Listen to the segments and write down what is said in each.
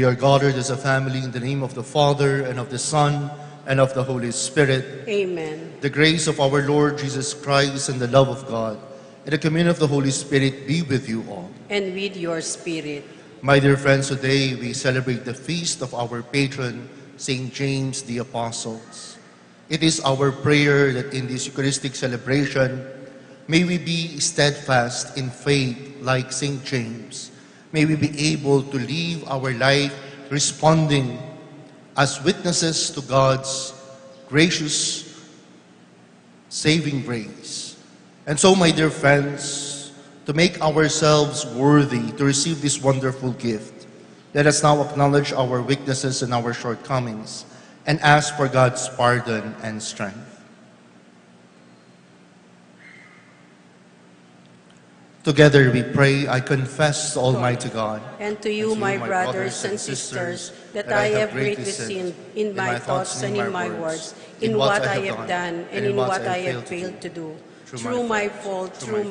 We are gathered as a family in the name of the Father, and of the Son, and of the Holy Spirit. Amen. The grace of our Lord Jesus Christ and the love of God and the communion of the Holy Spirit be with you all. And with your spirit. My dear friends, today we celebrate the feast of our patron, St. James the Apostle. It is our prayer that in this Eucharistic celebration, may we be steadfast in faith like St. James. May we be able to live our life responding as witnesses to God's gracious, saving grace. And so, my dear friends, to make ourselves worthy to receive this wonderful gift, let us now acknowledge our weaknesses and our shortcomings and ask for God's pardon and strength. Together we pray, I confess to Almighty God and to you, my brothers and sisters, that I have greatly sinned in my thoughts and in my words, in what I have done and in what I have failed to do. Through my fault, through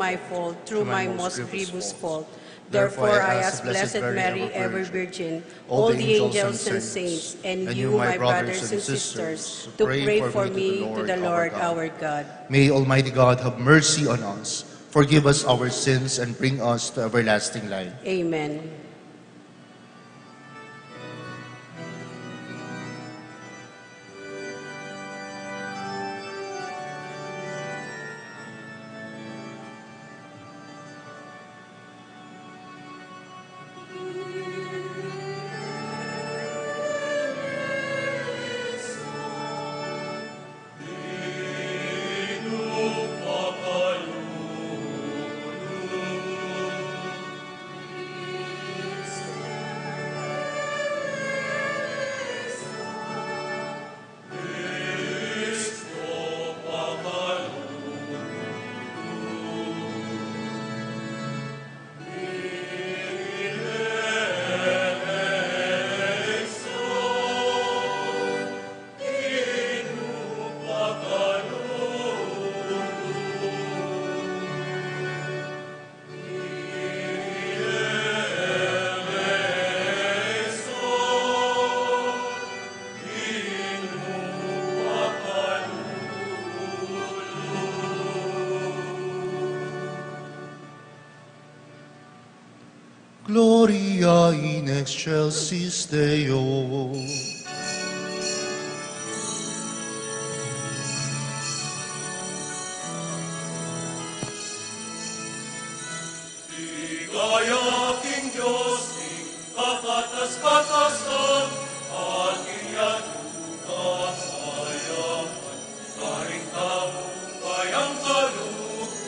my most grievous fault. Therefore I ask Blessed Mary, ever Virgin, all the angels and saints, and you, my brothers and sisters, to pray for me to the Lord our God. May Almighty God have mercy on us, forgive us our sins, and bring us to everlasting life. Amen. Gloria in excelsis Deo. Ligaya King Diyos, kapatas-katasan, aking yatutatayan, karing tampayang kaluhuran.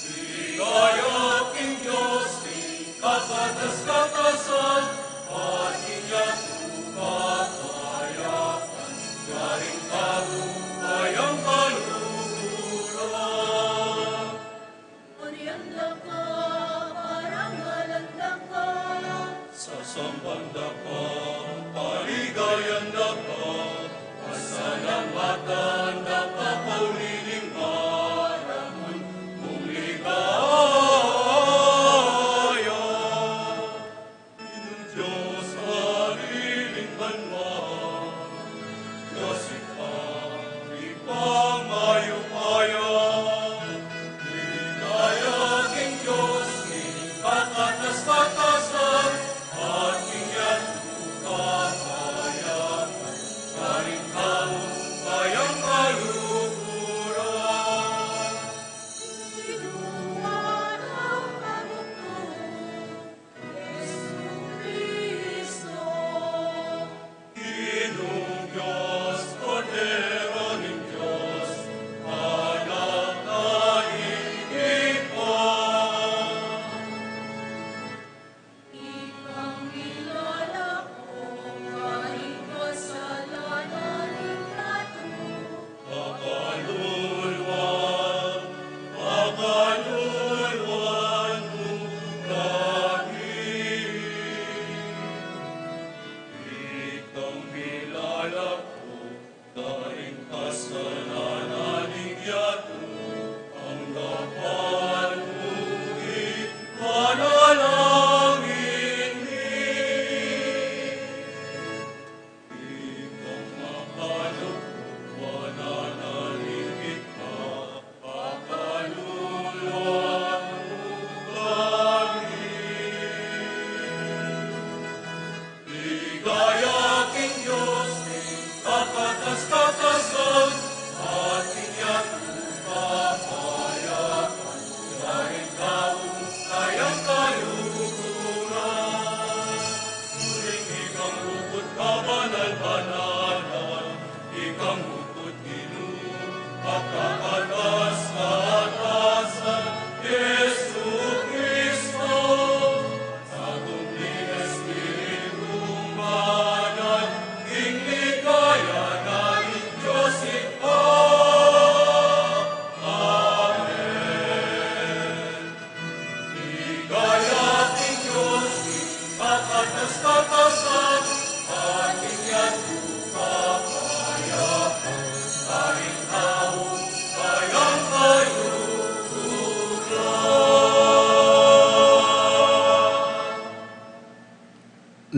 Ligaya King Diyos, kapatas-katasan, aking yatutatayan, karing tampayang kaluhuran. Sambanda ka, paligayan na ka, pasalamatan na ka, pauliling maramon, mong ligaya. Inong Diyos, hariling banwa, gasik ang ipangayupayan. Ligaya King Diyos, katas-katasan, aking yatutatayan, karing tampayang kaluhuran. Inuwan ang pagtulong, Jesucristo. Ginong Diyos, Kordero ng Diyos, anak na inikwan. Ikaw kilala ko, kahit kasalanan iplato. Pakaluluan, pakaluluan mo kami. Ikaw kilala ko, kahit kasalanan iyato. Ang dapat mo ipanalangin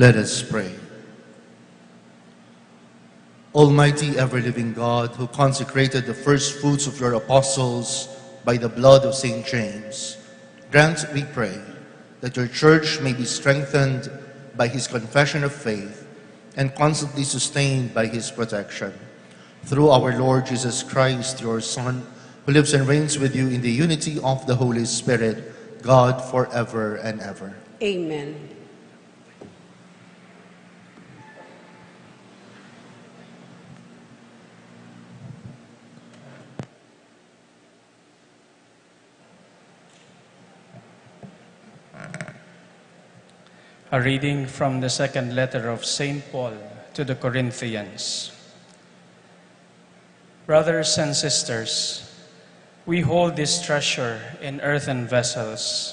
Let us pray. Almighty ever-living God, who consecrated the first fruits of your apostles by the blood of St. James, grant, we pray, that your church may be strengthened by his confession of faith and constantly sustained by his protection. Through our Lord Jesus Christ, your Son, who lives and reigns with you in the unity of the Holy Spirit, God forever and ever. Amen. A reading from the second letter of St. Paul to the Corinthians. Brothers and sisters, we hold this treasure in earthen vessels,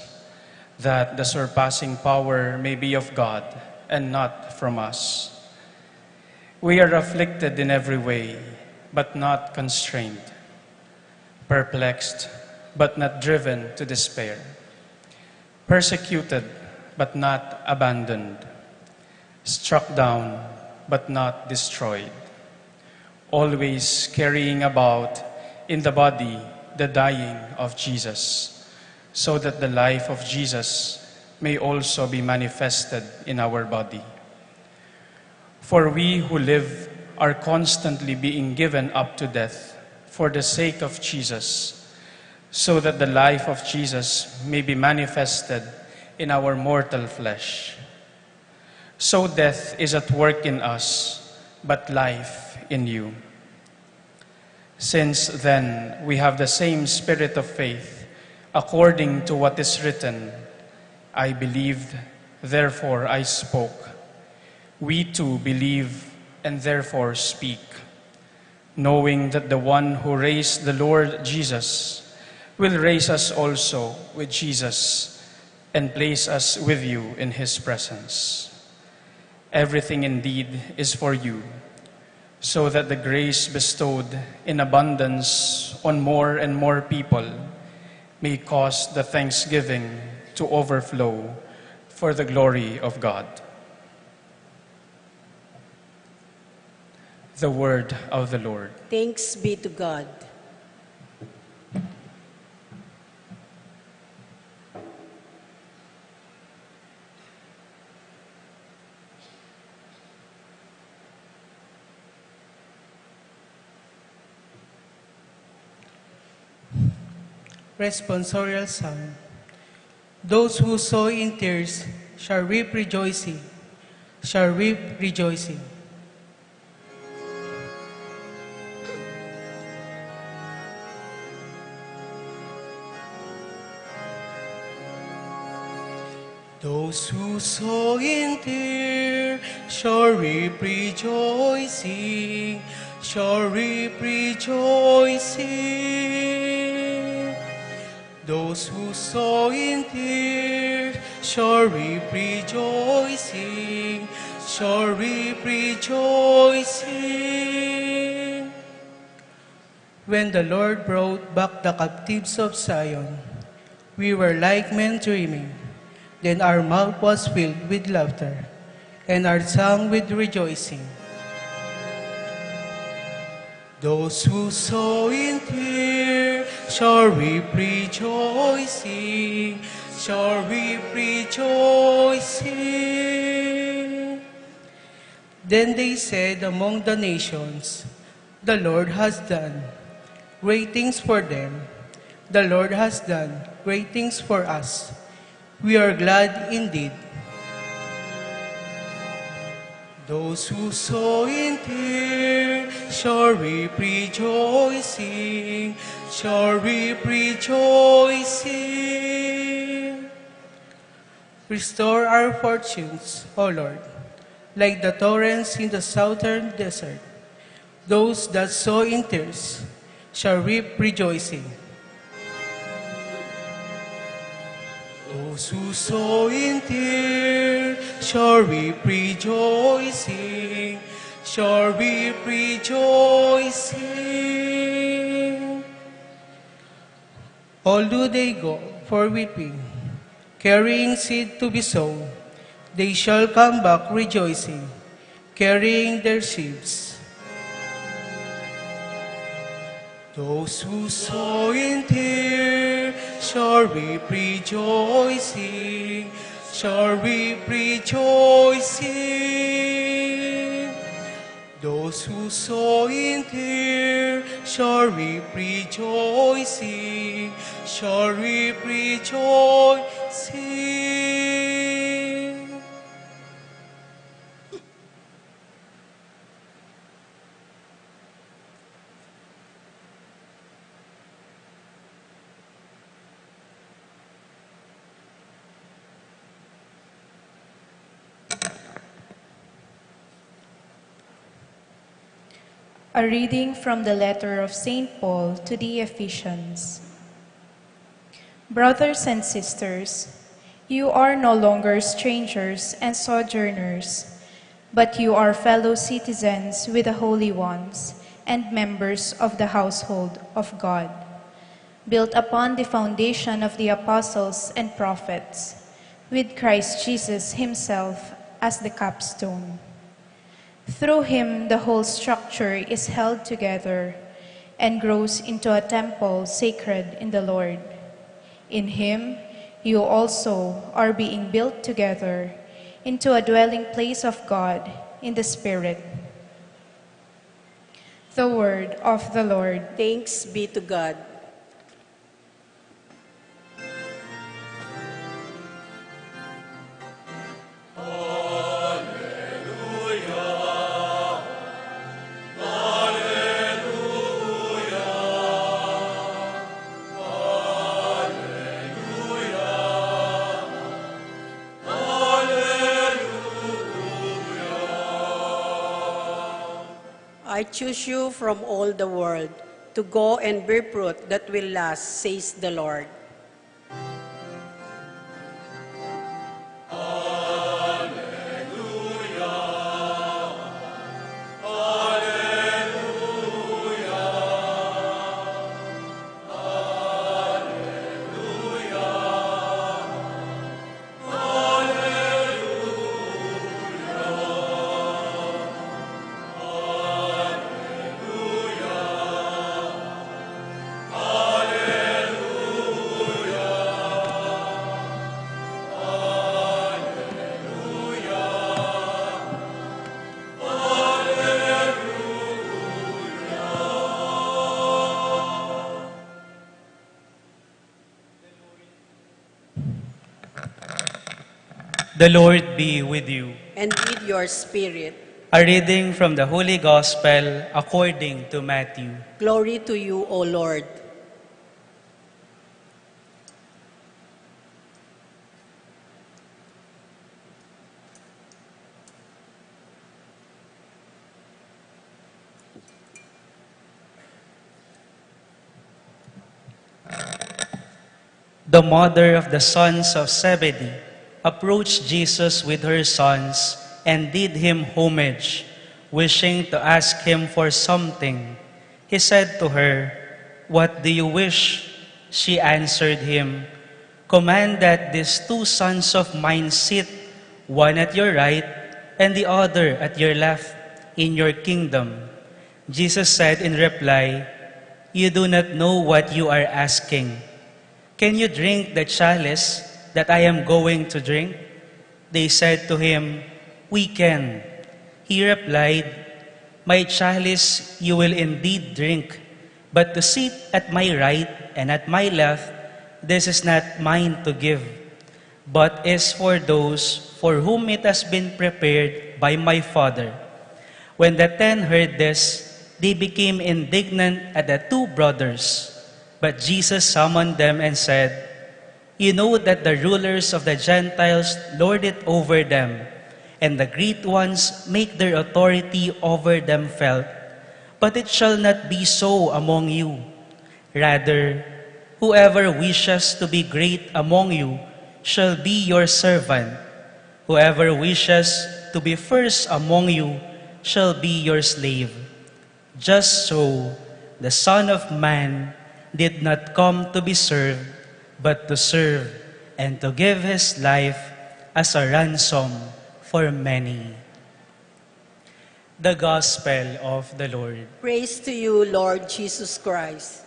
that the surpassing power may be of God and not from us. We are afflicted in every way, but not constrained, perplexed, but not driven to despair, persecuted, but not abandoned, struck down, but not destroyed, always carrying about in the body the dying of Jesus, so that the life of Jesus may also be manifested in our body. For we who live are constantly being given up to death for the sake of Jesus, so that the life of Jesus may be manifested in our mortal flesh. So death is at work in us, but life in you. Since then we have the same spirit of faith, according to what is written, I believed, therefore I spoke. We too believe and therefore speak, knowing that the one who raised the Lord Jesus will raise us also with Jesus and place us with you in his presence. Everything indeed is for you, so that the grace bestowed in abundance on more and more people may cause the thanksgiving to overflow for the glory of God. The word of the Lord. Thanks be to God. Responsorial Psalm. Those who sow in tears shall reap rejoicing, shall reap rejoicing. Those who sow in tears shall reap rejoicing, shall reap rejoicing. Those who sow in tears shall reap rejoicing, shall reap rejoicing. When the Lord brought back the captives of Zion, we were like men dreaming. Then our mouth was filled with laughter, and our tongue with rejoicing. Those who sow in tears shall reap rejoicing, shall reap rejoicing. Then they said among the nations, the Lord has done great things for them. The Lord has done great things for us. We are glad indeed. Those who sow in tears shall reap rejoicing, shall reap rejoicing. Restore our fortunes, O Lord, like the torrents in the southern desert. Those that sow in tears shall reap rejoicing. Those who sow in tears shall reap rejoicing, shall reap rejoicing. All do they go for weeping, carrying seed to be sown. They shall come back rejoicing, carrying their sheaves. Those who sow in tears shall reap rejoicing, shall reap rejoicing. Those who sow in tears shall reap rejoicing, shall reap rejoicing. A reading from the letter of St. Paul to the Ephesians. Brothers and sisters, you are no longer strangers and sojourners, but you are fellow citizens with the holy ones and members of the household of God, built upon the foundation of the apostles and prophets, with Christ Jesus himself as the capstone. Through him, the whole structure is held together and grows into a temple sacred in the Lord. In him, you also are being built together into a dwelling place of God in the Spirit. The word of the Lord. Thanks be to God. I choose you from all the world to go and bear fruit that will last, says the Lord. The Lord be with you. And with your spirit. A reading from the Holy Gospel according to Matthew. Glory to you, O Lord. The mother of the sons of Zebedee approached Jesus with her sons and did him homage, wishing to ask him for something. He said to her, "What do you wish?" She answered him, "Command that these two sons of mine sit, one at your right and the other at your left, in your kingdom." Jesus said in reply, "You do not know what you are asking. Can you drink the chalice that I am going to drink?" They said to him, "We can." He replied, "My chalice you will indeed drink, but to sit at my right and at my left, this is not mine to give, but is for those for whom it has been prepared by my Father." When the 10 heard this, they became indignant at the two brothers. But Jesus summoned them and said, "You know that the rulers of the Gentiles lord it over them, and the great ones make their authority over them felt. But it shall not be so among you. Rather, whoever wishes to be great among you shall be your servant. Whoever wishes to be first among you shall be your slave. Just so, the Son of Man did not come to be served, but to serve and to give his life as a ransom for many. The Gospel of the Lord. Praise to you, Lord Jesus Christ.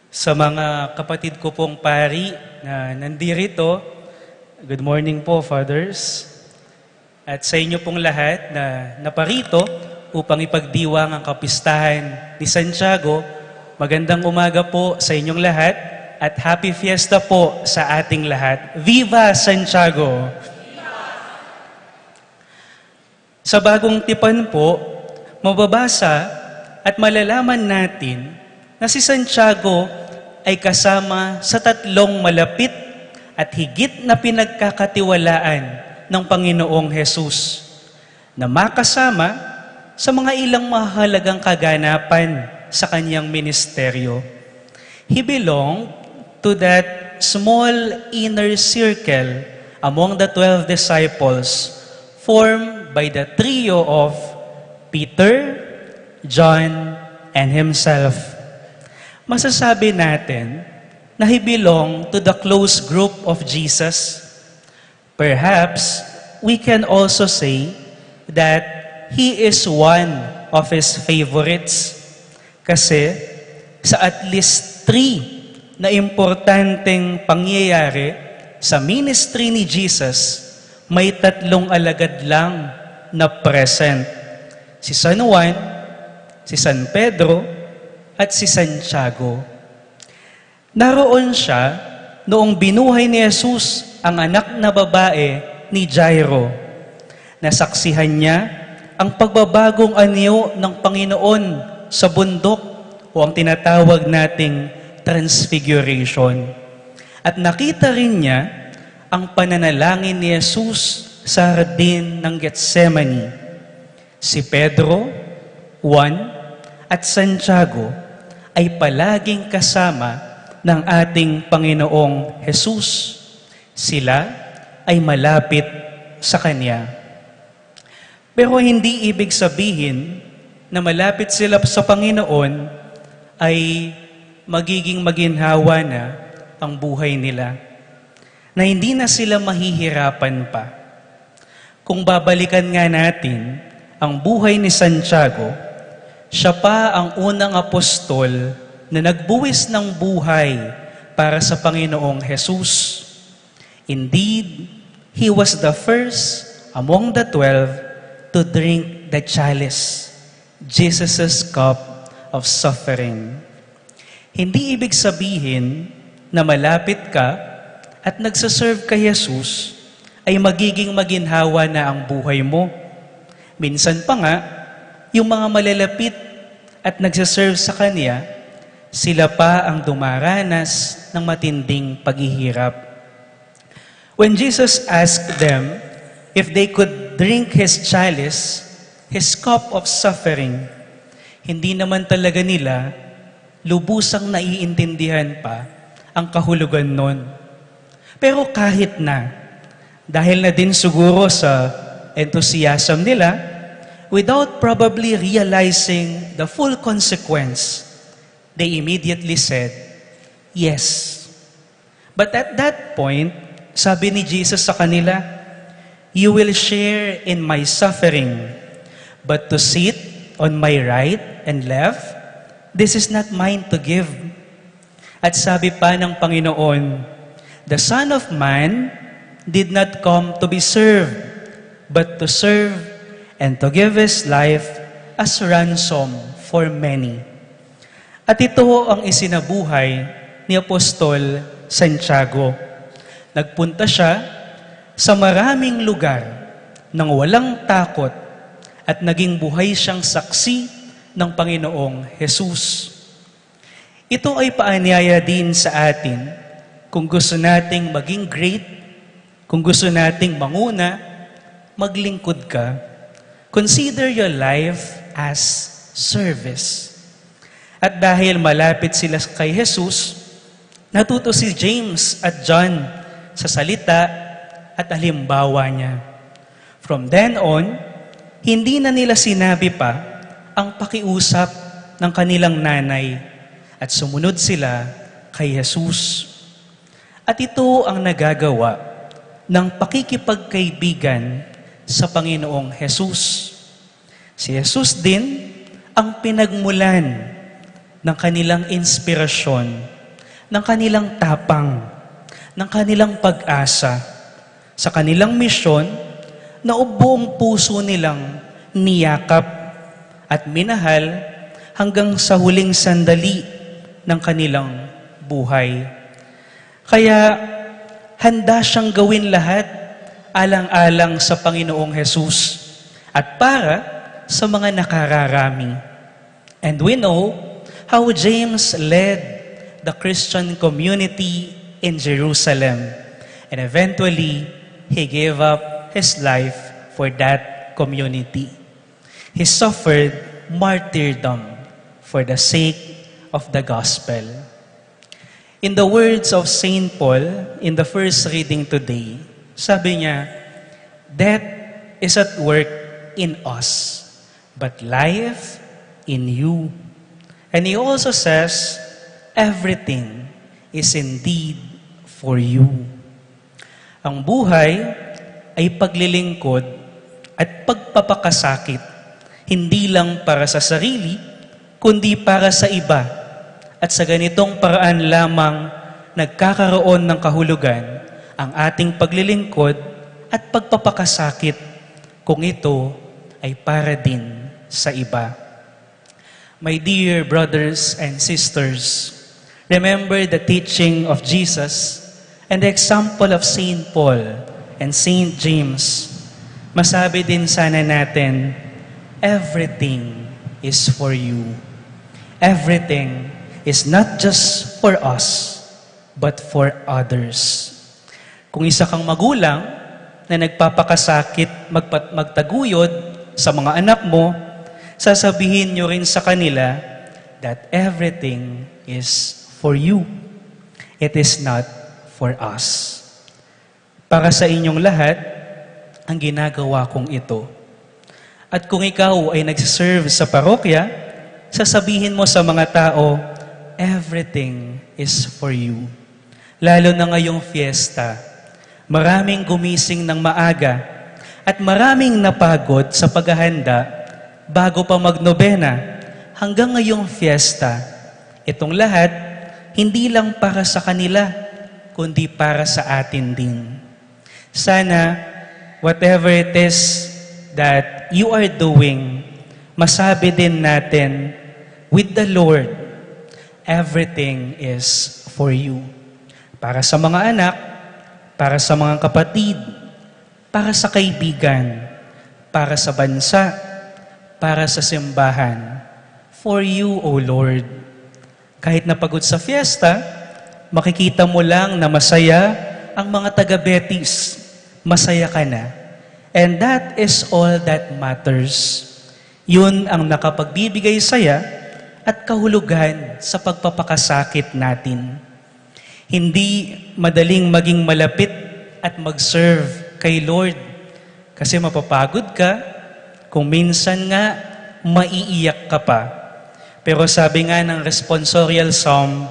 Sa mga kapatid ko pong pari na nandirito, good morning po, Fathers. At sa inyo pong lahat na naparito upang ipagdiwang ang kapistahan ni Santiago, magandang umaga po sa inyong lahat at happy fiesta po sa ating lahat. Viva Santiago! Sa bagong tipan po, mababasa at malalaman natin na si Santiago ay kasama sa tatlong malapit at higit na pinagkakatiwalaan ng Panginoong Jesus na makasama sa mga ilang mahalagang kaganapan sa kanyang ministeryo. He belonged to that small inner circle among the 12 disciples formed by the trio of Peter, John, and himself. Masasabi natin na he belonged to the close group of Jesus. Perhaps we can also say that he is one of his favorites. Kasi sa at least 3 na importanteng pangyayari sa ministry ni Jesus, may 3 alagad lang na present. Si San Juan, si San Pedro, at si Santiago. Naroon siya noong binuhay ni Jesus ang anak na babae ni Jairo. Nasaksihan niya ang pagbabagong anyo ng Panginoon sa bundok o ang tinatawag nating transfiguration. At nakita rin niya ang pananalangin ni Jesus sa hardin ng Getsemani. Si Pedro, Juan, at Santiago ay palaging kasama ng ating Panginoong Jesus. Sila ay malapit sa Kanya. Pero hindi ibig sabihin na malapit sila sa Panginoon ay magiging maginhawa na ang buhay nila. Na hindi na sila mahihirapan pa. Kung babalikan nga natin ang buhay ni Santiago, siya pa ang unang apostol na nagbuwis ng buhay para sa Panginoong Jesus. Indeed, he was the first among the 12 to drink the chalice, Jesus' cup of suffering. Hindi ibig sabihin na malapit ka at nagsaserve kay Jesus ay magiging maginhawa na ang buhay mo. Minsan pa nga, yung mga malalapit at nagsaserve sa Kanya, sila pa ang dumaranas ng matinding paghihirap. When Jesus asked them if they could drink His chalice, His cup of suffering, hindi naman talaga nila lubusang naiintindihan pa ang kahulugan nun. Pero kahit na, dahil na din siguro sa enthusiasm nila, without probably realizing the full consequence, they immediately said, yes. But at that point, sabi ni Jesus sa kanila, you will share in my suffering, but to sit on my right and left, this is not mine to give. At sabi pa ng Panginoon, the Son of Man did not come to be served, but to serve and to give His life as ransom for many. At ito ang isinabuhay ni Apostol Santiago. Nagpunta siya sa maraming lugar nang walang takot at naging buhay siyang saksi ng Panginoong Jesus. Ito ay paanyaya din sa atin kung gusto nating maging great, kung gusto nating manguna, maglingkod ka. Consider your life as service. At dahil malapit sila kay Jesus, natuto si James at John sa salita at halimbawa niya. From then on, hindi na nila sinabi pa ang pakiusap ng kanilang nanay at sumunod sila kay Jesus. At ito ang nagagawa ng pakikipagkaibigan sa Panginoong Jesus. Si Jesus din ang pinagmulan ng kanilang inspirasyon, ng kanilang tapang, ng kanilang pag-asa sa kanilang misyon na buong puso nilang niyakap at minahal hanggang sa huling sandali ng kanilang buhay. Kaya handa siyang gawin lahat alang-alang sa Panginoong Jesus at para sa mga nakararami. And we know how James led the Christian community in Jerusalem, and eventually he gave up his life for that community. He suffered martyrdom for the sake of the gospel. In the words of Saint Paul in the first reading today, sabi niya, "Death is at work in us, but life in you." And he also says, "Everything is indeed for you." Ang buhay ay paglilingkod at pagpapakasakit, hindi lang para sa sarili, kundi para sa iba. At sa ganitong paraan lamang nagkakaroon ng kahulugan ang ating paglilingkod at pagpapakasakit kung ito ay para din sa iba. My dear brothers and sisters, remember the teaching of Jesus and the example of Saint Paul and Saint James. Masabi din sana natin, everything is for you. Everything is not just for us, but for others. Kung isa kang magulang na nagpapakasakit, magtaguyod sa mga anak mo, sasabihin nyo rin sa kanila that everything is for you. It is not for us. Para sa inyong lahat, ang ginagawa kong ito. At kung ikaw ay nagsiserve sa parokya, sasabihin mo sa mga tao, everything is for you. Lalo na ngayong fiesta, maraming gumising ng maaga at maraming napagod sa paghahanda bago pa magnobena hanggang ngayong fiesta. Itong lahat, hindi lang para sa kanila, kundi para sa atin din. Sana, whatever it is that you are doing, masabi din natin, with the Lord, everything is for you. Para sa mga anak, para sa mga kapatid, para sa kaibigan, para sa bansa, para sa simbahan. For you, O Lord. Kahit napagod sa fiesta, makikita mo lang na masaya ang mga taga-Betis. Masaya ka na. And that is all that matters. Yun ang nakapagbibigay saya at kahulugan sa pagpapakasakit natin. Hindi madaling maging malapit at mag-serve kay Lord kasi mapapagod ka, kung minsan nga maiiyak ka pa. Pero sabi nga ng responsorial psalm,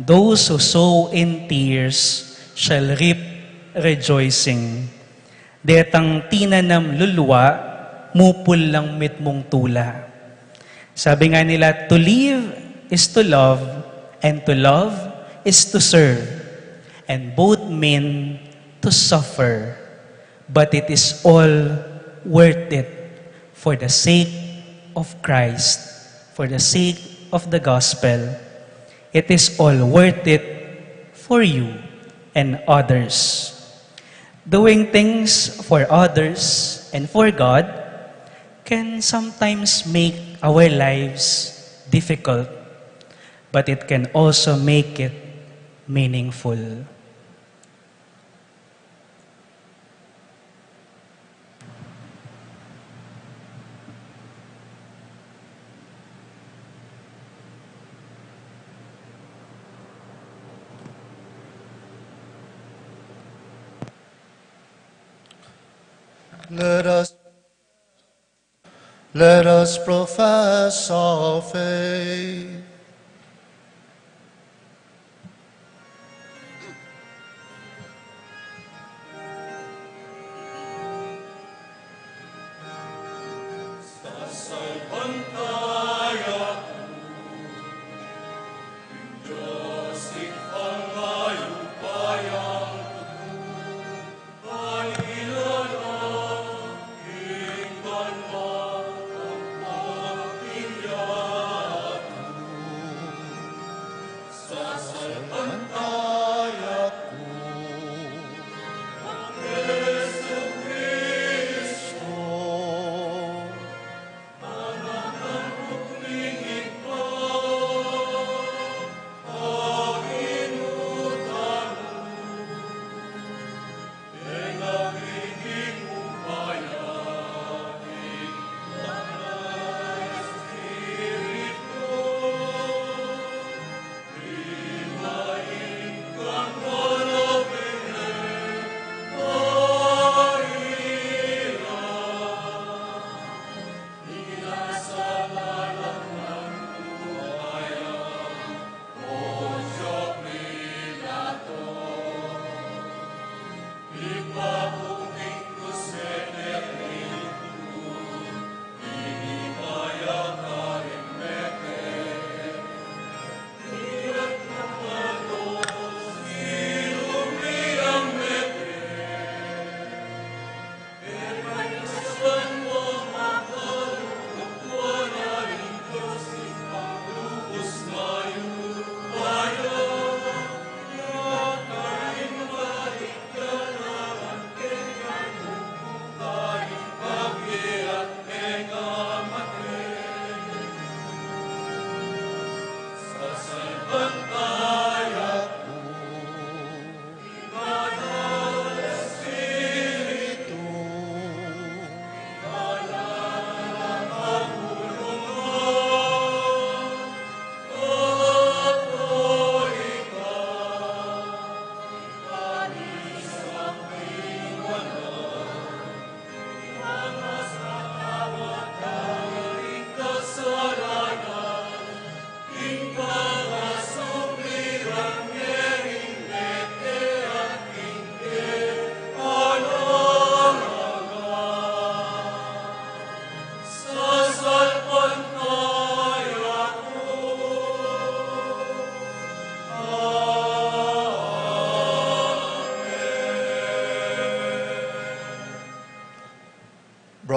those who sow in tears shall reap rejoicing. Detang tinanam luluwa, mupul lang mitmong tula. Sabi nga nila, to live is to love, and to love is to serve. And both mean to suffer. But it is all worth it for the sake of Christ, for the sake of the gospel. It is all worth it for you and others. Doing things for others and for God can sometimes make our lives difficult, but it can also make it meaningful. Let Let us profess our faith.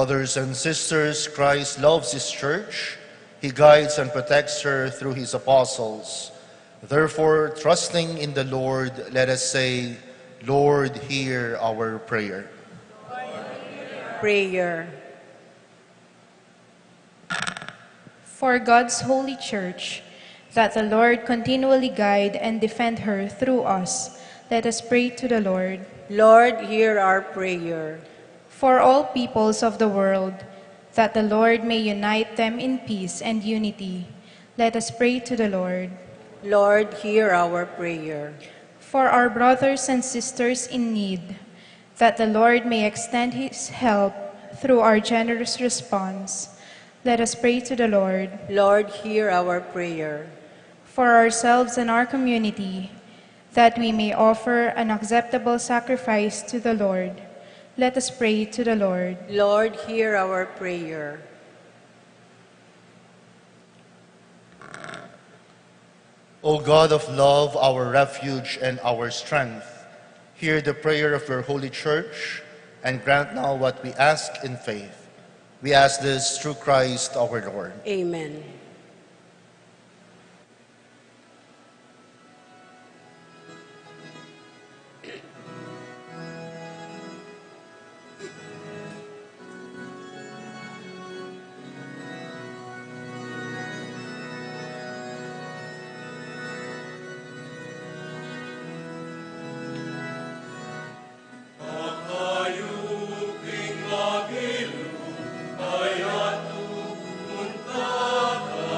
Brothers and sisters, Christ loves his church. He guides and protects her through his apostles. Therefore, trusting in the Lord, let us say, Lord, hear our prayer. Prayer. For God's holy church, that the Lord continually guide and defend her through us, let us pray to the Lord. Lord, hear our prayer. For all peoples of the world, that the Lord may unite them in peace and unity, let us pray to the Lord. Lord, hear our prayer. For our brothers and sisters in need, that the Lord may extend his help through our generous response, let us pray to the Lord. Lord, hear our prayer. For ourselves and our community, that we may offer an acceptable sacrifice to the Lord, let us pray to the Lord. Lord, hear our prayer. O God of love, our refuge and our strength, hear the prayer of your holy church and grant now what we ask in faith. We ask this through Christ our Lord. Amen. Ayatu muntaka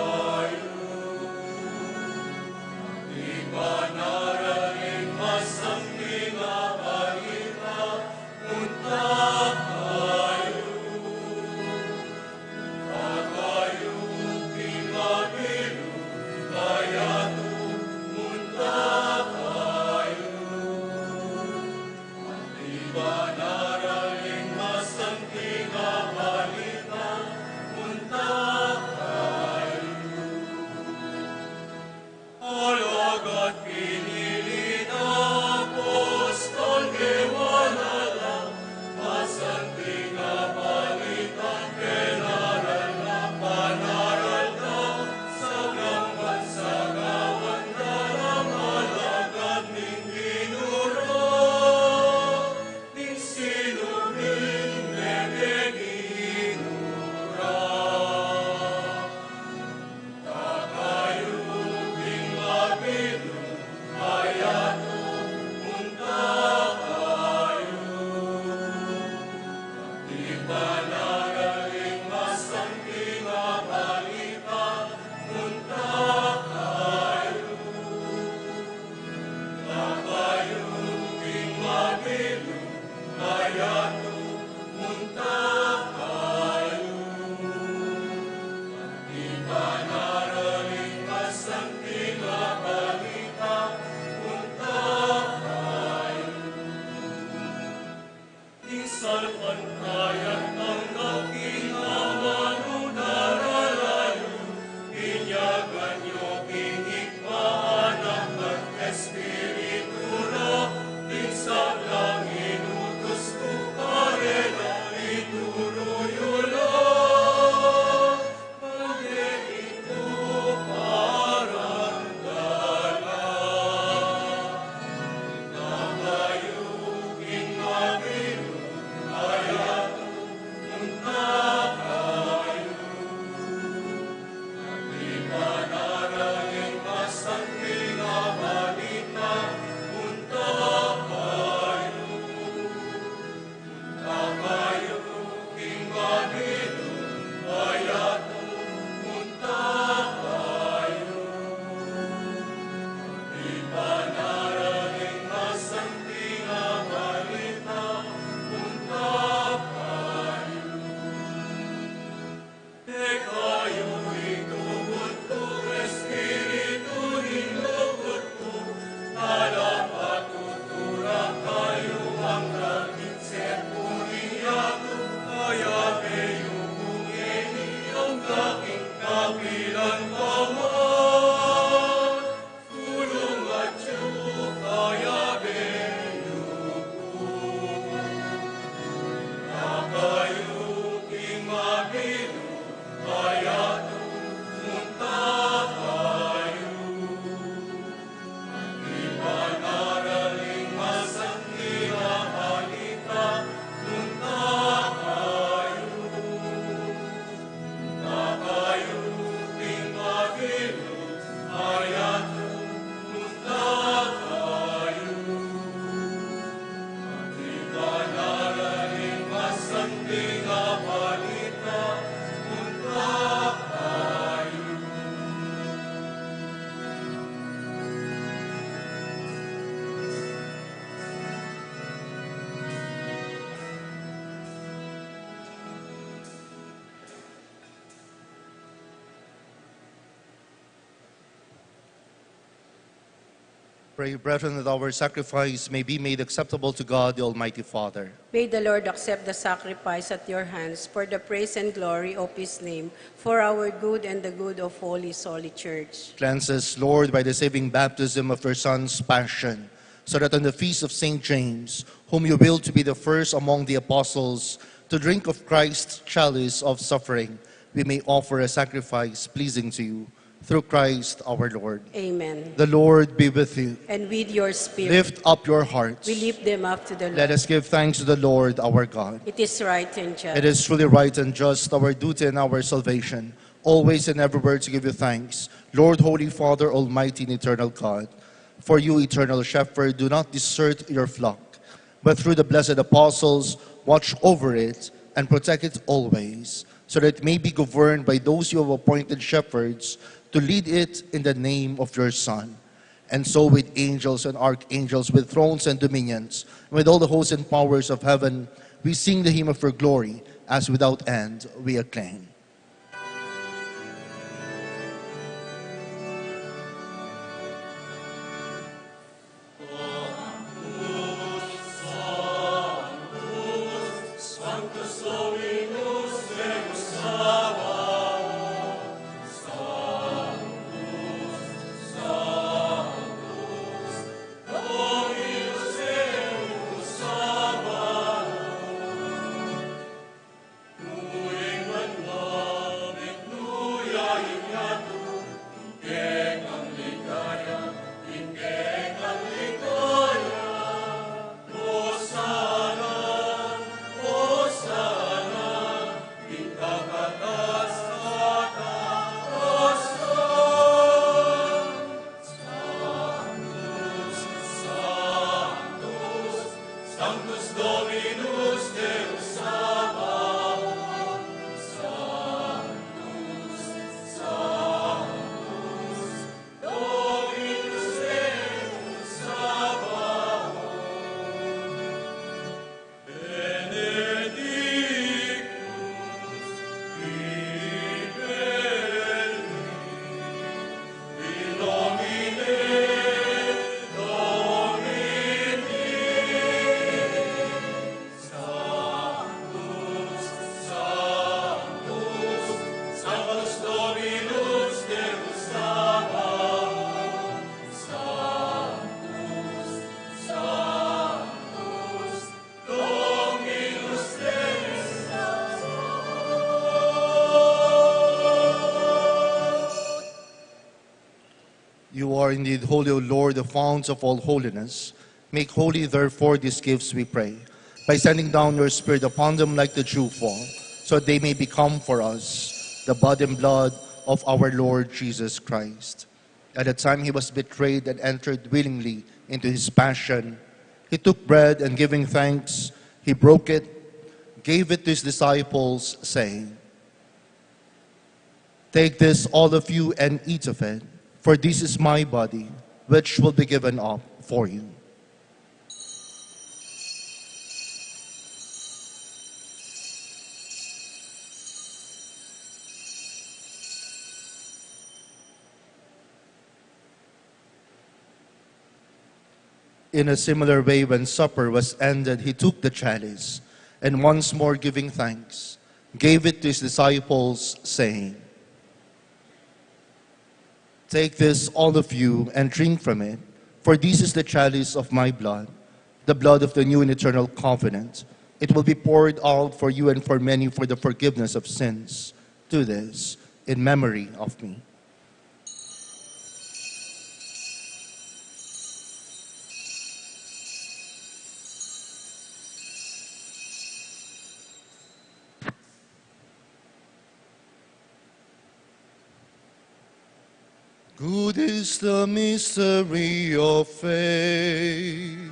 Pray, brethren, that our sacrifice may be made acceptable to God, the Almighty Father. May the Lord accept the sacrifice at your hands for the praise and glory of his name, for our good and the good of all his holy church. Cleanse us, Lord, by the saving baptism of your Son's passion, so that on the feast of St. James, whom you willed to be the first among the apostles to drink of Christ's chalice of suffering, we may offer a sacrifice pleasing to you. Through Christ our Lord. Amen. The Lord be with you. And with your spirit. Lift up your hearts. We lift them up to the Lord. Let us give thanks to the Lord our God. It is right and just. It is truly right and just, our duty and our salvation, always and everywhere to give you thanks, Lord, Holy Father, Almighty and eternal God. For you, eternal Shepherd, do not desert your flock, but through the blessed apostles, watch over it and protect it always, so that it may be governed by those you have appointed shepherds to lead it in the name of your Son. And so with angels and archangels, with thrones and dominions, with all the hosts and powers of heaven, we sing the hymn of your glory, as without end we acclaim. are indeed holy, O Lord, the fount of all holiness, make holy, therefore, these gifts, we pray, by sending down your Spirit upon them like the dewfall, so they may become for us the body and blood of our Lord Jesus Christ. At the time he was betrayed and entered willingly into his passion, he took bread and giving thanks, he broke it, gave it to his disciples, saying, "Take this, all of you, and eat of it, for this is my body, which will be given up for you." In a similar way, when supper was ended, he took the chalice, and once more giving thanks, gave it to his disciples, saying, "Take this, all of you, and drink from it, for this is the chalice of my blood, the blood of the new and eternal covenant. It will be poured out for you and for many for the forgiveness of sins. Do this in memory of me." Good is the mystery of faith.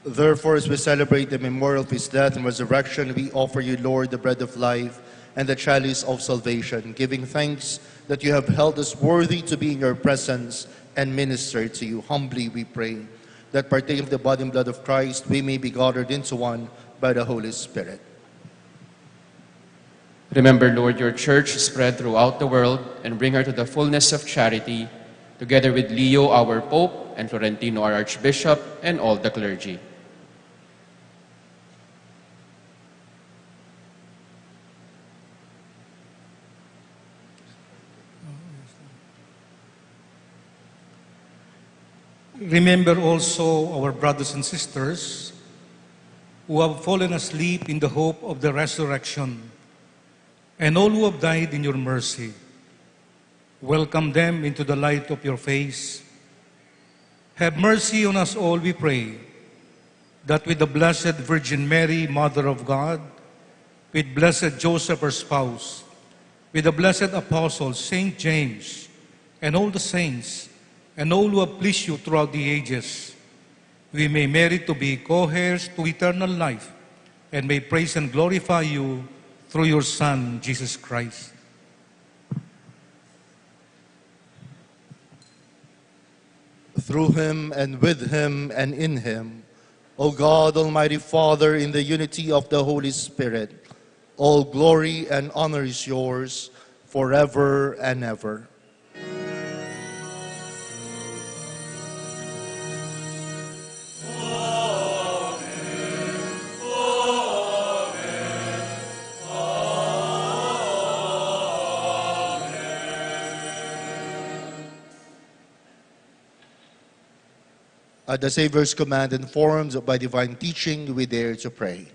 Therefore, as we celebrate the memorial of his death and resurrection, we offer you, Lord, the bread of life and the chalice of salvation, giving thanks that you have held us worthy to be in your presence and minister to you. Humbly we pray that partaking of the body and blood of Christ, we may be gathered into one by the Holy Spirit. Remember, Lord, your church spread throughout the world and bring her to the fullness of charity, together with Leo, our Pope, and Florentino, our Archbishop, and all the clergy. Remember also our brothers and sisters who have fallen asleep in the hope of the resurrection, and all who have died in your mercy. Welcome them into the light of your face. Have mercy on us all, we pray, that with the Blessed Virgin Mary, Mother of God, with Blessed Joseph, her spouse, with the blessed apostles, Saint James, and all the saints, and all who have pleased you throughout the ages, we may merit to be co-heirs to eternal life, and may praise and glorify you through your Son, Jesus Christ. Through him, and with him, and in him, O God, Almighty Father, in the unity of the Holy Spirit, all glory and honor is yours forever and ever. At the Savior's command, informed by divine teaching, we dare to pray.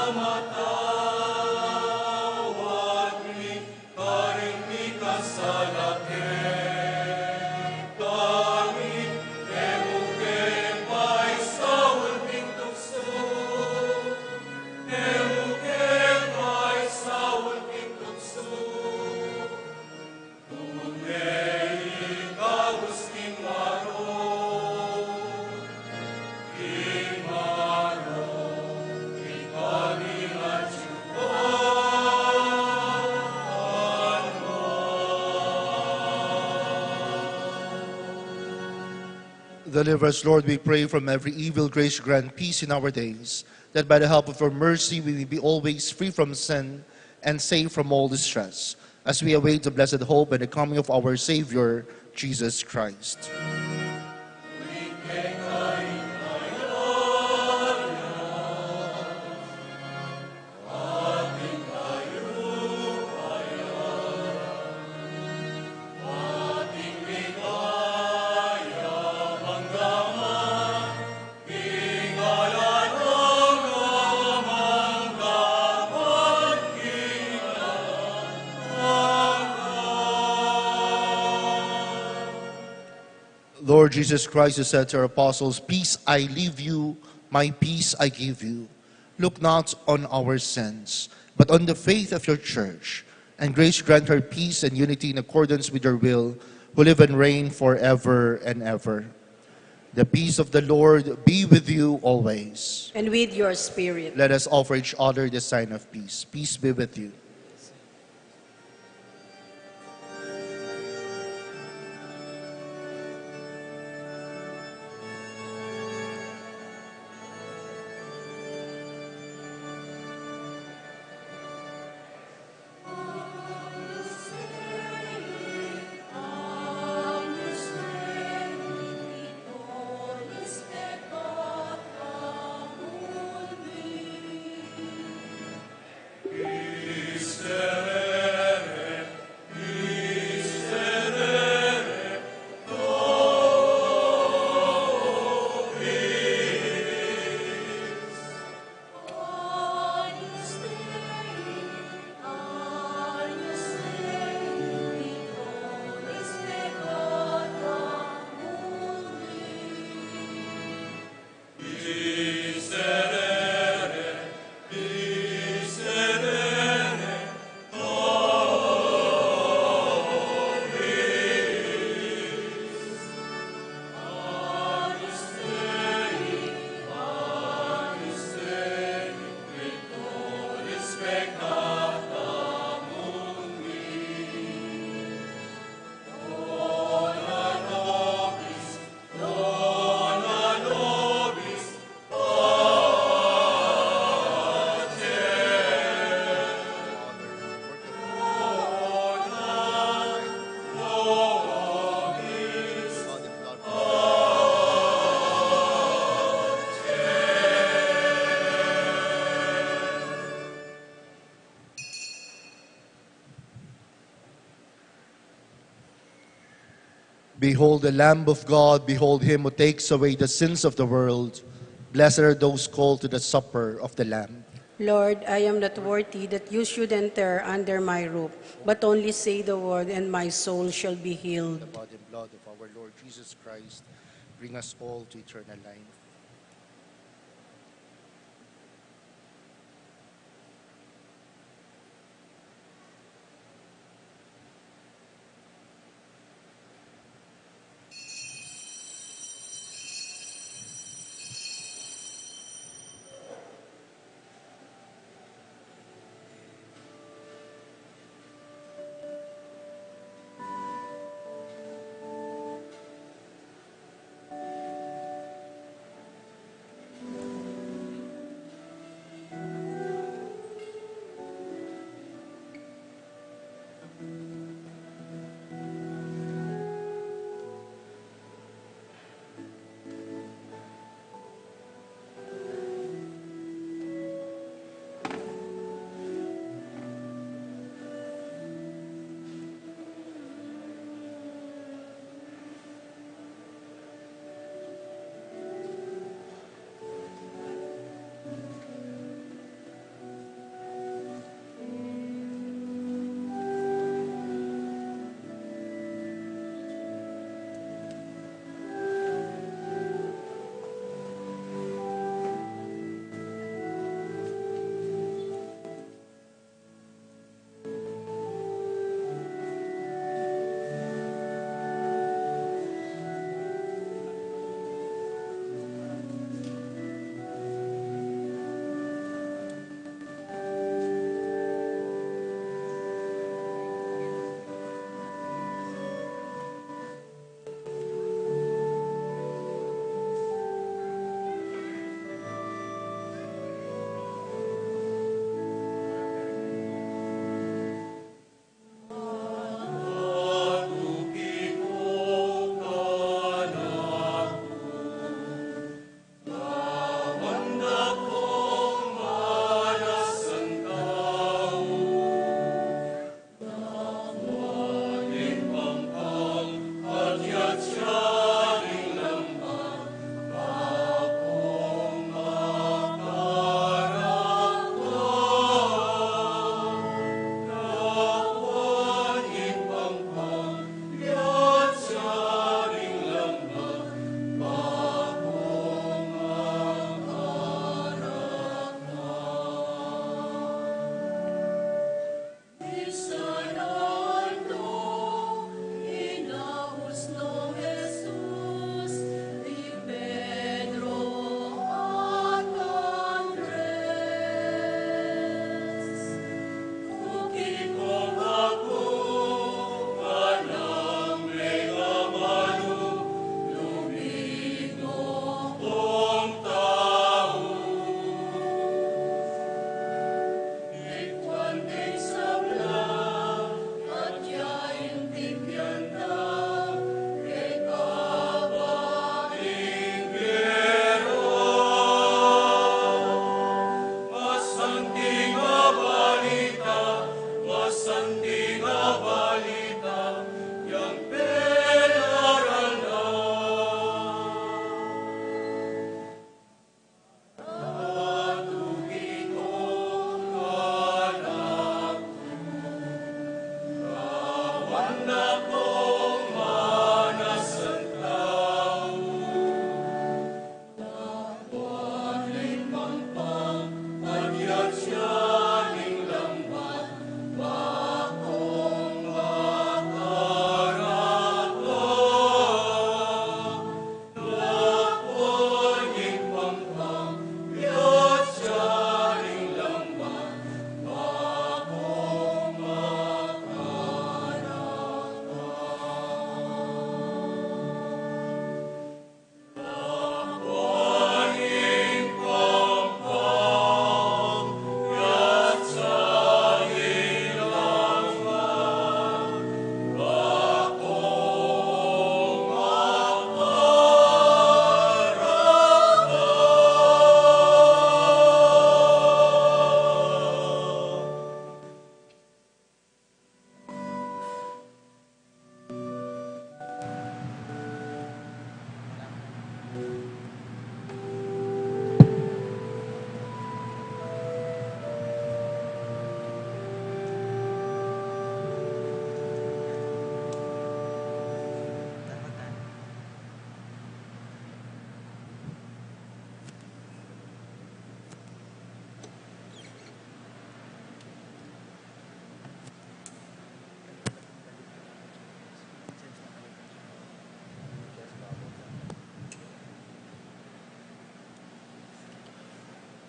Pinatawad mi, karing mi kasalakit. Kami, emuke pa'y sawul pintukso. Emuke pa'y sawul pintukso. Tunay ikaw usting maro. Kimaro, ikanilat Deliver us, Lord, we pray, from every evil. Grace grant peace in our days, that by the help of your mercy we may be always free from sin and safe from all distress, as we await the blessed hope and the coming of our Savior, Jesus Christ. Lord Jesus Christ, you said to our apostles, "Peace I leave you, my peace I give you. Look not on our sins, but on the faith of your church, and grace grant her peace and unity in accordance with your will, who live and reign forever and ever." The peace of the Lord be with you always. And with your spirit. Let us offer each other the sign of peace. Peace be with you. Behold the Lamb of God, behold him who takes away the sins of the world. Blessed are those called to the supper of the Lamb. Lord, I am not worthy that you should enter under my roof, but only say the word, and my soul shall be healed. The body and blood of our Lord Jesus Christ, bring us all to eternal life.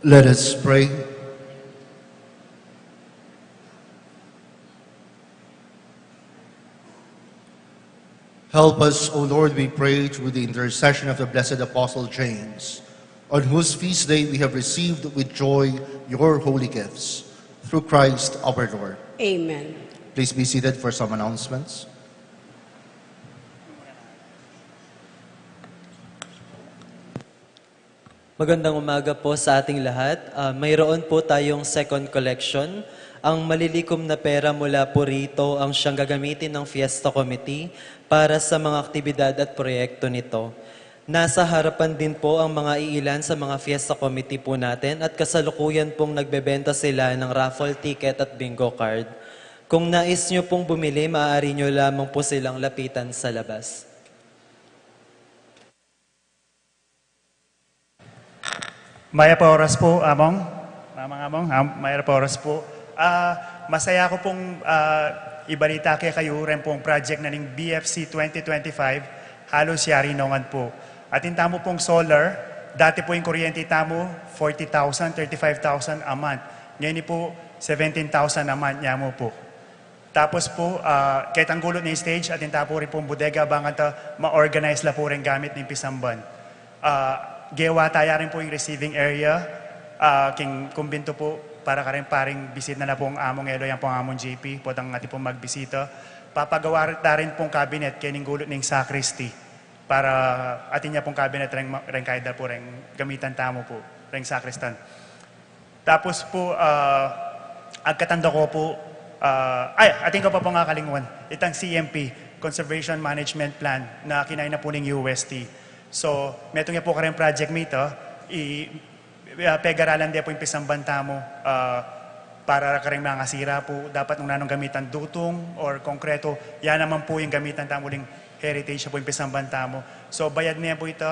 Let us pray. Help us, O Lord, we pray, through the intercession of the blessed Apostle James, on whose feast day we have received with joy your holy gifts. Through Christ our Lord. Amen. Please be seated for some announcements. Magandang umaga po sa ating lahat. Mayroon po tayong second collection. Ang malilikom na pera mula po rito ang siyang gagamitin ng Fiesta Committee para sa mga aktibidad at proyekto nito. Nasa harapan din po ang mga iilan sa mga Fiesta Committee po natin at kasalukuyan pong nagbebenta sila ng raffle ticket at bingo card. Kung nais nyo pong bumili, maaari nyo lamang po silang lapitan sa labas. Maya pa oras po, Among. Maya pa oras po. Masaya ko pong ibalita kay kayo rin pong project na ng BFC 2025, halos yari nongan po. At yung tamo pong solar, dati po yung kuryente tamo, 40,000, 35,000 a month. Ngayon po, 17,000 a month niya mo po. Tapos po, kahit ang gulot ng stage at yung tapo rin pong bodega, bangat ma-organize la po rin gamit ng Pisamban. Gewa tayo rin po yung receiving area, king kumbinto po, para ka rin paring bisit na pong among elo, yan pong among JP, po tang ati pong magbisita. Papagawa rin pong cabinet, kaya gulot ng sacristy, para atin niya pong cabinet rin kahit po rin gamitan tamo po, rin sacristan. Tapos po, agkatanda ko po, atin ko pa po nga kalinguan, itang CMP, Conservation Management Plan, na kinain na po ng UST. So, metong niya po ka rin project mito, pegaralan din po yung Pisambanta mo para ka rin mga sira po. Dapat nung nanong gamitan dutong or konkreto, yan naman po yung gamitan tamo ling heritage po yung Pisambanta mo. So, bayad niya po ito.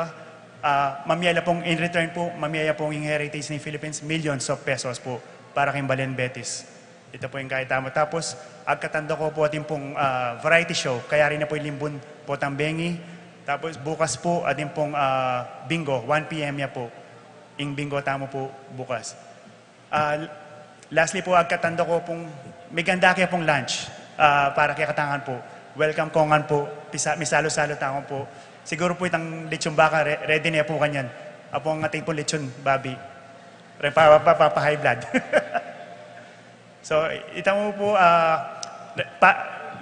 Mamiyaya pong, in return po, mamiyaya pong yung heritage ng Philippines, millions of pesos po para kayong Balen Betis. Ito po yung kahit tamo. Tapos, agkatanda ko po ating pong variety show. Kaya rin na po yung limbon po tambengi. Tapos, bukas po ating pong bingo, 1 p.m. niya po. Ing bingo tamo po bukas. Lastly po, agkatanda ko pong, may ganda kaya pong lunch para kaya katangan po. Welcome kongan po, misalo-salo tangan po. Siguro po itang lechon baka, ready na po kanyan. Apo ang ating po lechon, babi. High blood. So, itamo po,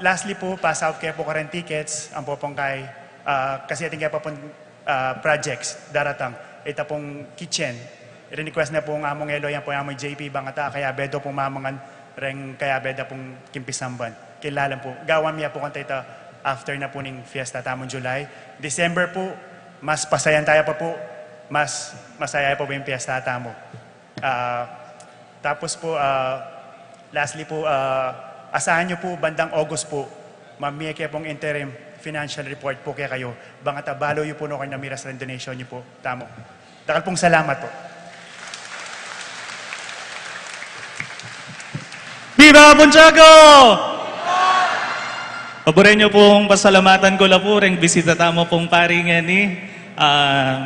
lastly po, pass out kaya po ka rin tickets, ang po pong kay, kasi ating kaya po pong projects, daratang. Ito pong kitchen. I-request na po ang among elo, yan po ang among JP, bangata, kaya bedo pong mamangan, ring kaya beda pong kimpisamban. Kilala po. Gawan niya po kanta ito after na po ng fiesta tamong July. December po, mas pasayan tayo pa po, mas masaya po yung fiesta tamo. Tapos po, lastly po, asahan nyo po bandang August po, mamiyay kaya pong interim financial report po kaya kayo. Bangata, balo yung po no kayo na miras rin donation nyo po. Tamo. Takal pong salamat po. Viva Santiago! Paborin niyo pong pasalamatan ko la po ring bisita tamo pong paring ni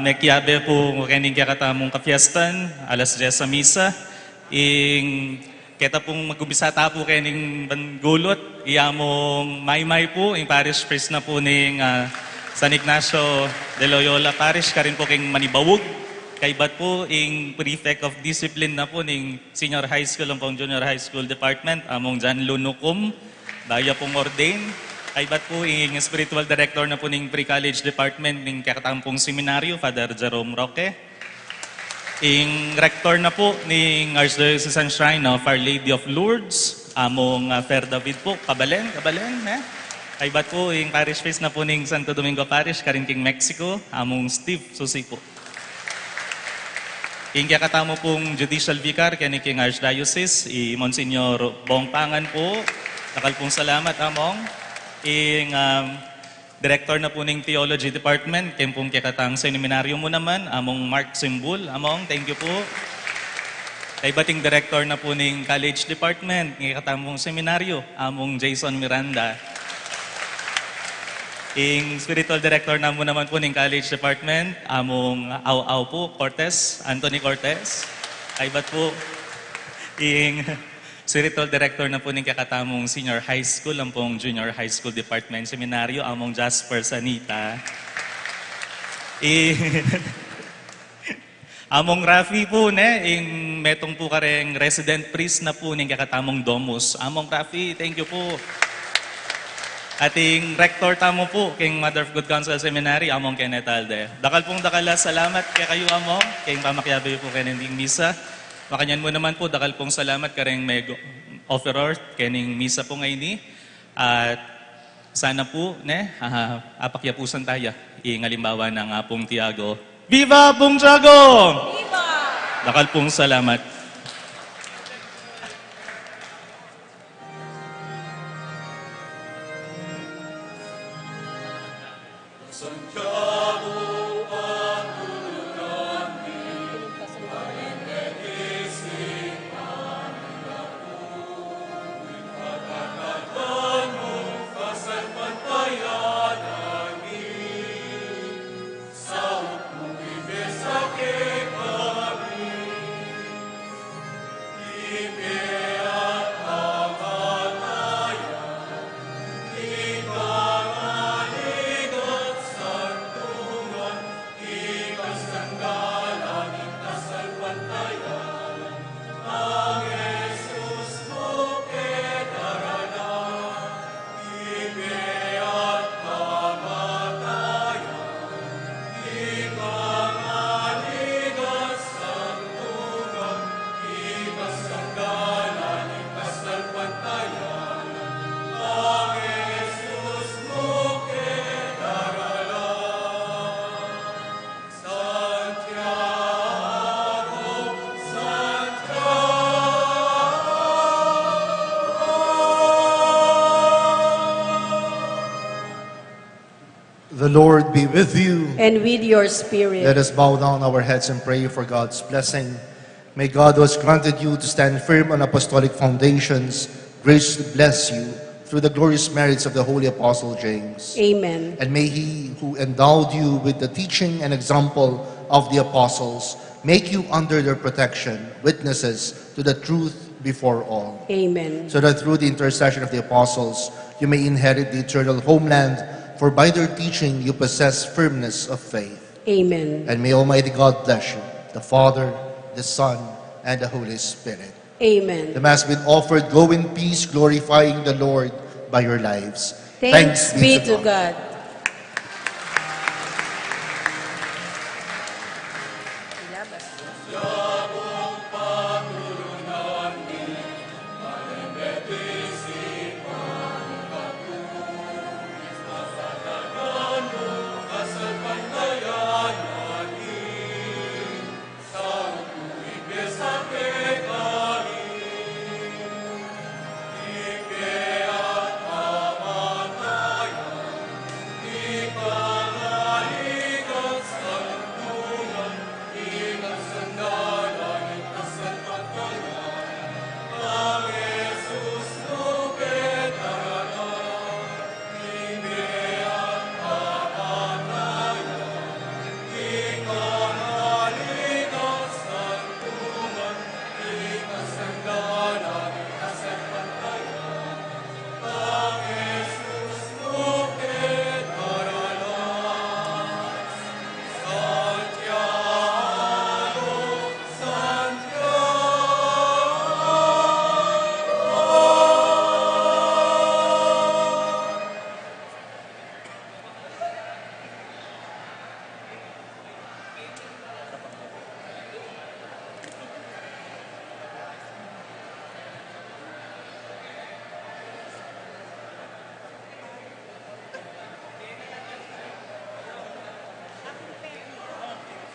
mekiabe po kaning katamong kapiestan alas 10 sa misa. Kita pong mag-umbisa po kaning gulot, iyamong may po, yung parish priest na po ng San Ignacio de Loyola Parish, karin po kayong Manibawog. Kaibat po, yung prefect of discipline na po ng senior high school, ang pong junior high school department, among Jan Lunukum, daya pong ordain. Kaibat po, yung spiritual director na po ng pre-college department ng kakatampong seminaryo, Father Jerome Roque. Yung rector na po ng Archdiocesan Shrine of Our Lady of Lourdes, among Fer David po, Kabalen, Kaibat po, yung parish priest na po ng Santo Domingo Parish, Karinking Mexico, among Steve Susi po. Yung kakatamo pong judicial vicar, King Archdiocese, Monsignor Bong Pangan po, nakal pong salamat, among. Yung director na po ng Theology Department, kaya pong kakatang seminaryo mo naman, among Mark Simbul, among, thank you po. Kaibating director na po ng College Department, kakatamong seminaryo, among Jason Miranda. Yung spiritual director na naman po ng College Department, among Au po, Cortez, Anthony Cortez. Kaibat po, ing spiritual director na po ng kakatamong senior high school, ang pong junior high school department seminaryo, among Jasper Sanita. Among Rafi po, ing metong po kareng resident priest na po ng kakatamong Domus. Among Rafi, thank you po. Ating rector tamo po, king Mother of Good Counsel Seminary, among KENNETH ALDE. Dakal pong dakala, salamat kay kayo among, king pamakyabe po kaning misa. Makanyan mo naman po, dakal pong salamat kareng may offeror, kening misa po ngayon ni. At sana po, apakyapusan tayo, halimbawa ng Apong Tiago. Viva Apong Tiago! Viva! Dakal pong salamat. Santiago, pagtulungan ni, panindigising kami ako. Pagkakatan mong kasalpantayanan ni, sa upong ibesake kami. Ibe at kamatayan, ikangaligat santungan, ikasanggalan, ikasalpantayan, ang Jesus mo kedarana. Ibe at kamatayan, ikangaligat santungan, ikasanggalan, ikasalpantayan, ang Jesus mo kedarana. Santiago, The Lord be with you. And with your spirit. Let us bow down our heads and pray for God's blessing. May God who has granted you to stand firm on apostolic foundations graciously bless you through the glorious merits of the Holy Apostle James. Amen. And may He who endowed you with the teaching and example of the apostles make you under their protection witnesses to the truth before all. Amen. So that through the intercession of the apostles you may inherit the eternal homeland, for by their teaching you possess firmness of faith. Amen. And may Almighty God bless you, the Father, the Son, and the Holy Spirit. Amen. The Mass has been offered. Go in peace, glorifying the Lord by your lives. Thanks be to God.